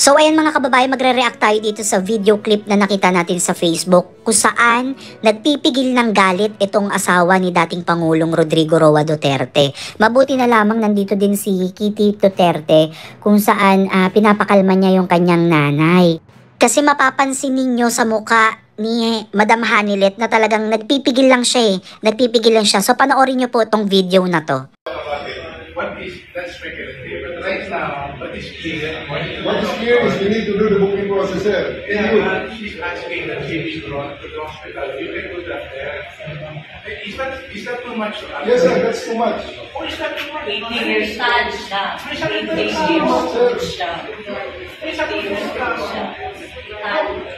So ayan mga kababayan, magre-react tayo dito sa video clip na nakita natin sa Facebook kung saan nagpipigil ng galit itong asawa ni dating Pangulong Rodrigo Roa Duterte. Mabuti na lamang nandito din si Kitty Duterte kung saan pinapakalma niya yung kanyang nanay. Kasi mapapansin ninyo sa muka ni Madam Hanilet na talagang nagpipigil lang siya Nagpipigil lang siya. So panoorin niyo po itong video na to. What is that speculative? But right now, what is clear? What is clear is we need to do the booking process there. Yeah, she's asking that she be brought to the hospital. You can do that there. Is that too much? Yes, sir, that's too much. Oh, is that too much? 80 years old siya. 80 years old siya.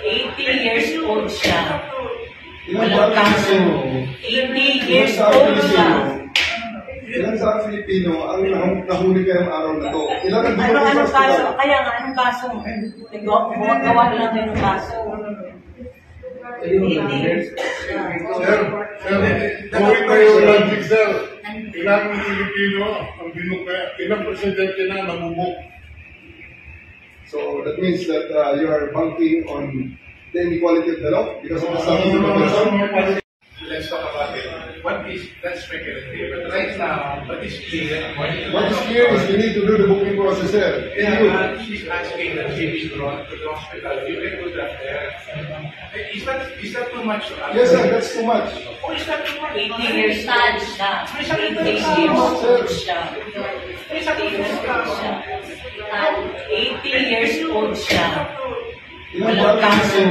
80 years old siya. Walang kaso. 80 years old siya. Ilan sa Filipino ang nahuli kayong araw na to? Ilan ang Anong kaso? Kaya nga, anong kaso? Gawa lang ng kaso. Sir, gawin tayo logic, sir. Ilang Filipino ang binukay, ilang presidente na namumuk. So that means that you are banking on the inequality of the law because of the status of the person. Let's talk about it. What is that speculative? But right now, what is clear? What is clear is we need to do the booking process there. Yeah, she's asking that she be brought to the hospital. You can do that there. Is that too much? Yes, sir, that's too much. Oh, is that too much? 80 years old siya. 80 years old siya. 80 years old siya. Walang kaso.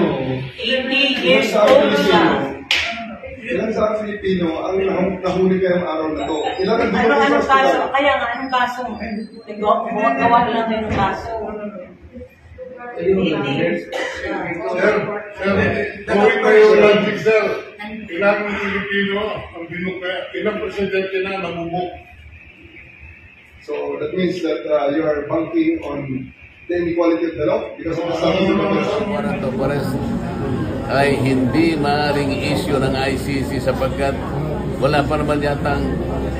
80 years old siya. Ilan sa Filipino ang nahuli kayong araw na to? Ilan ang Anong kaso? Kaya nga, anong kaso? Gawa lang ng kaso. Sir, gawin tayo logic, sir. Ilang Filipino ang binukay, ilang presidente na namumuk. So that means that you are banking on the inequality of the law because of the status of the person. Warrant of arrest ay hindi maaaring issue ng ICC sapagkat wala pa naman yatang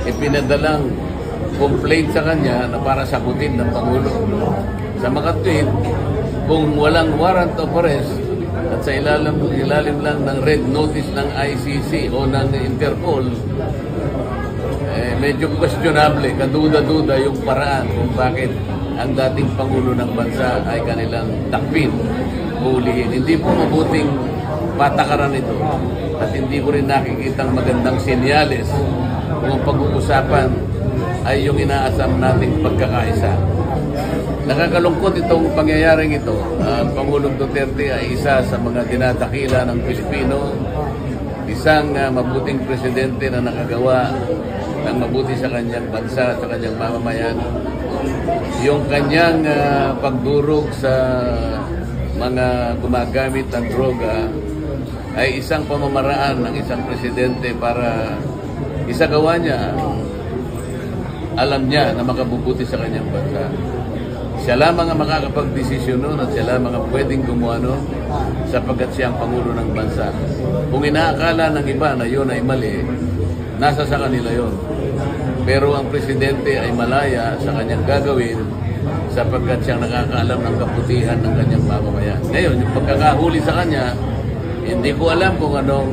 ipinadalang complaint sa kanya na para sagutin ng Pangulo. Sa makatwid, kung walang warrant of arrest at sa ilalim lang ng red notice ng ICC o ng Interpol, medyo questionable, kaduda-duda yung paraan kung bakit ang dating Pangulo ng bansa ay kanilang takpin, hulihin. Hindi po mabuting patakaran ito at hindi ko rin nakikitang magandang senyales kung ang pag-uusapan ay yung inaasam nating pagkakaisa. Nakakalungkot itong pangyayaring ito. Pangulong Duterte ay isa sa mga dinadakila ng Pilipino, isang mabuting presidente na nakagawa ng mabuti sa kanyang bansa at sa kanyang mamamayan. Yung kanyang pagdurog sa mga gumagamit ng droga ay isang pamamaraan ng isang presidente para isagawa niya alam niya na makabubuti sa kanyang bansa. Siya lamang ang makakapag-desisyon nun at siya lamang ang pwedeng gumawa nun sapagkat siya ang Pangulo ng bansa. Kung inaakala ng iba na yun ay mali, nasa sa kanila yun. Pero ang presidente ay malaya sa kanyang gagawin sapagkat siyang nakakaalam ng kabutihan ng kanyang mamamayan. Ngayon, yung pagkakahuli sa kanya, hindi ko alam kung anong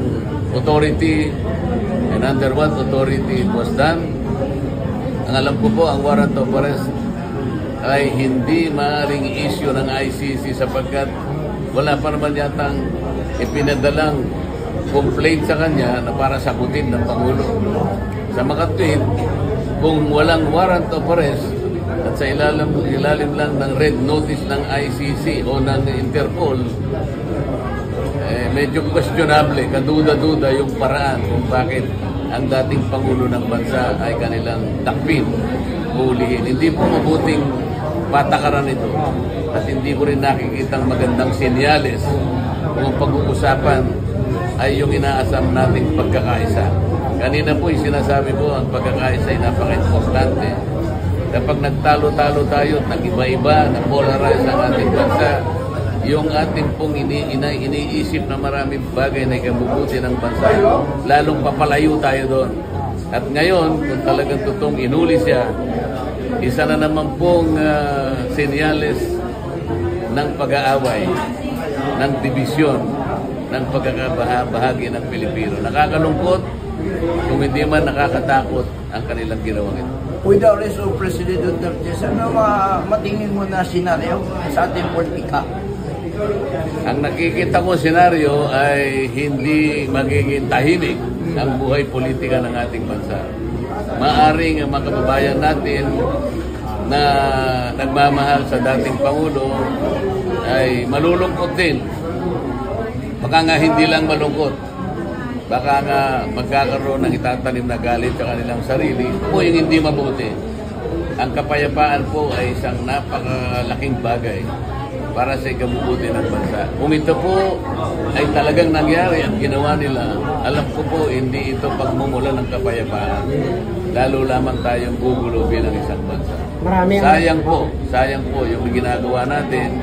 authority and under what authority it was done. Ang alam ko po, ang warrant of arrest ay hindi maaaring issue ng ICC sapagkat wala pa naman yatang ipinadalang complaint sa kanya na para sagutin ng Pangulo. Sa makatwid, kung walang warrant of arrest at sa ilalim lang ng red notice ng ICC o ng Interpol, medyo questionable, kaduda-duda yung paraan kung bakit ang dating Pangulo ng bansa ay kanilang takpin, hulihin. Hindi po mabuting patakaran ito at hindi ko rin nakikitang magandang senyales kung ang pag-uusapan ay yung inaasam nating pagkakaisa. Kanina po sinasabi ko ang pagkakaisa ay napaka-importante. Kapag nagtalo-talo tayo at nag-iba-iba, na-polarize ang ating bansa, yung ating pong iniisip na maraming bagay na ikabubuti ng bansa, lalong papalayo tayo doon. At ngayon, kung talagang totoong inuli siya, isa na naman pong senyales ng pag-aaway, ng dibisyon, ng pagkakabahagi ng Pilipino. Nakakalungkot, kung hindi man nakakatakot ang kanilang ginawang ito. With the arrest of President Duterte, ano matingin mo na senaryo sa ating politika? Ang nakikita ko senaryo ay hindi magiging tahimik ang buhay politika ng ating bansa. Maaring ang mga kababayan natin na nagmamahal sa dating Pangulo ay malulungkot din. Baka nga hindi lang malungkot. Baka nga magkakaroon ng itatanim na galit sa kanilang sarili. Ito po yung hindi mabuti. Ang kapayapaan po ay isang napakalaking bagay para sa ikabubuti ng bansa. Kung ito po ay talagang nangyari at ginawa nila, alam ko po hindi ito pagmumula ng kapayapaan. Lalo lamang tayong gugulo bilang isang bansa. Sayang po yung ginagawa natin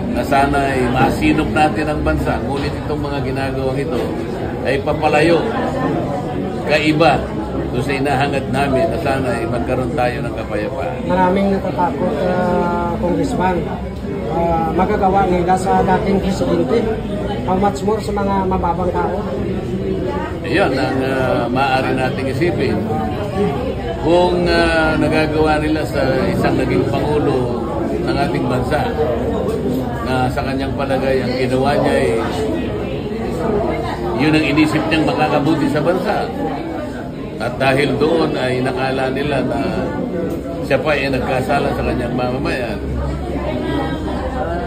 na sana ay masinop natin ang bansa. Ngunit itong mga ginagawang ito ay papalayo, kaiba doon sa inahangad namin na sana ay magkaroon tayo ng kapayapaan. Maraming natatakot, Congressman. Magagawa nila sa dating presidente. How much more sa mga mababang tao? Iyon ang maaari nating isipin. Kung nagagawa nila sa isang naging Pangulo ng ating bansa na sa kanyang palagay ang ginawa niya ay yun ang inisip niyang makakabuti sa bansa. At dahil doon ay nakala nila na siya pa ay nagkasala sa kanyang mamamayan.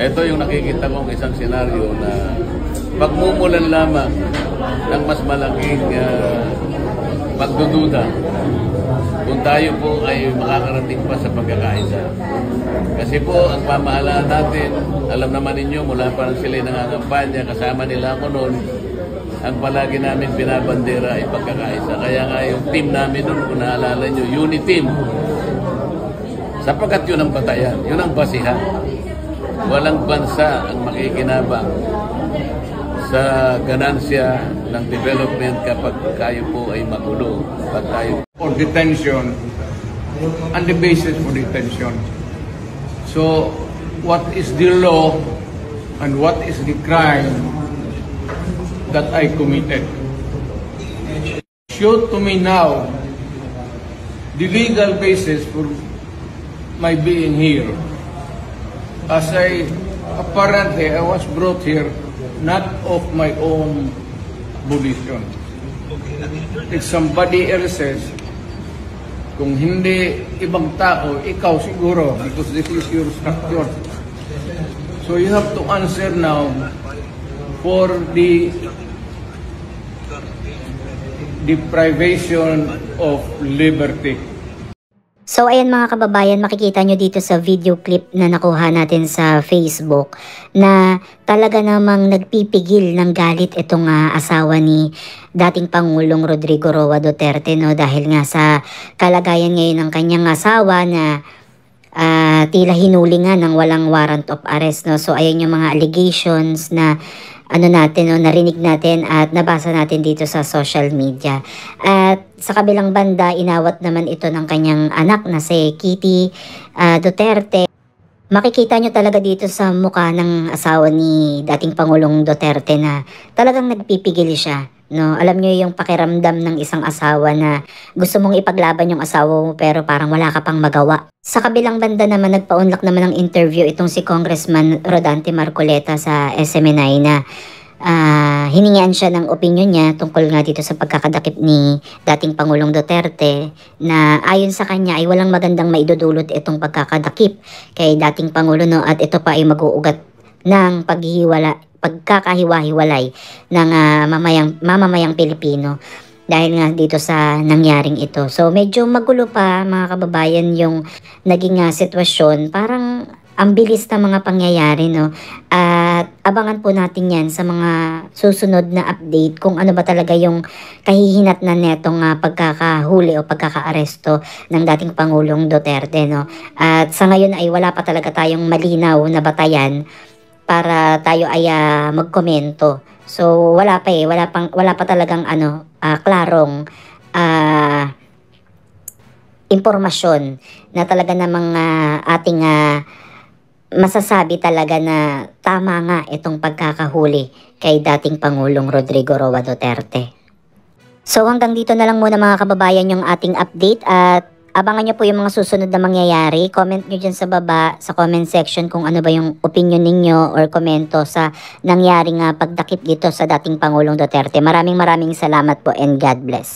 Ito yung nakikita kong isang senaryo na pagmumulan lamang ng mas malaking pagdududa kung tayo po ay makakarating pa sa pagkakaisa. Kasi po ang pamahalaan natin, alam naman ninyo mula pa nang sila'y nangangampanya, kasama nila ako noon, ang palagi namin binabandera ay pagkakaisa. Kaya nga yung team namin noon, kung naalala nyo, unity team. Sapagkat yun ang batayan, yun ang basihan. Walang bansa ang makikinabang sa ganansya ng development kapag kayo po ay magulo. Kapag tayo for detention and the basis for detention. So, what is the law and what is the crime that I committed? Show to me now the legal basis for my being here. As apparently I was brought here not of my own volition. If somebody else says, kung hindi ibang tao, ikaw siguro, because this is your structure. So you have to answer now for the deprivation of liberty. So ayan mga kababayan, makikita nyo dito sa video clip na nakuha natin sa Facebook na talaga namang nagpipigil ng galit itong asawa ni dating Pangulong Rodrigo Roa Duterte, no? Dahil nga sa kalagayan ngayon ng kanyang asawa na tila hinuli nga ng walang warrant of arrest, no? So ayan yung mga allegations na narinig natin at nabasa natin dito sa social media. At sa kabilang banda, inawat naman ito ng kanyang anak na si Kitty Duterte. Makikita nyo talaga dito sa mukha ng asawa ni dating Pangulong Duterte na talagang nagpipigil siya. No, alam niyo yung pakiramdam ng isang asawa na gusto mong ipaglaban yung asawa mo pero parang wala ka pang magawa. Sa kabilang banda naman, nagpa-unlock naman ng interview itong si Congressman Rodante Marcoleta sa SMNI na hiningian siya ng opinion niya tungkol nga dito sa pagkakadakip ni dating Pangulong Duterte na ayon sa kanya ay walang magandang maidudulot itong pagkakadakip kay dating Pangulo, no, at ito pa ay mag-uugat ng pagkakahiwa-hiwalay ng mamamayang Pilipino dahil nga dito sa nangyaring ito. So medyo magulo pa mga kababayan yung naging sitwasyon. Parang ang bilis na mga pangyayari, no? At abangan po natin yan sa mga susunod na update kung ano ba talaga yung kahihinat na netong pagkakahuli o pagkakaaresto ng dating Pangulong Duterte, no? At sa ngayon ay wala pa talaga tayong malinaw na batayan para tayo ay magkomento. So wala pa talagang klarong impormasyon na talaga namang ating masasabi talaga na tama nga itong pagkakahuli kay dating Pangulong Rodrigo Roa Duterte. So hanggang dito na lang muna mga kababayan yung ating update at abangan nyo po yung mga susunod na mangyayari. Comment nyo dyan sa baba, sa comment section kung ano ba yung opinion ninyo or komento sa nangyaring pagdakip dito sa dating Pangulong Duterte. Maraming salamat po and God bless.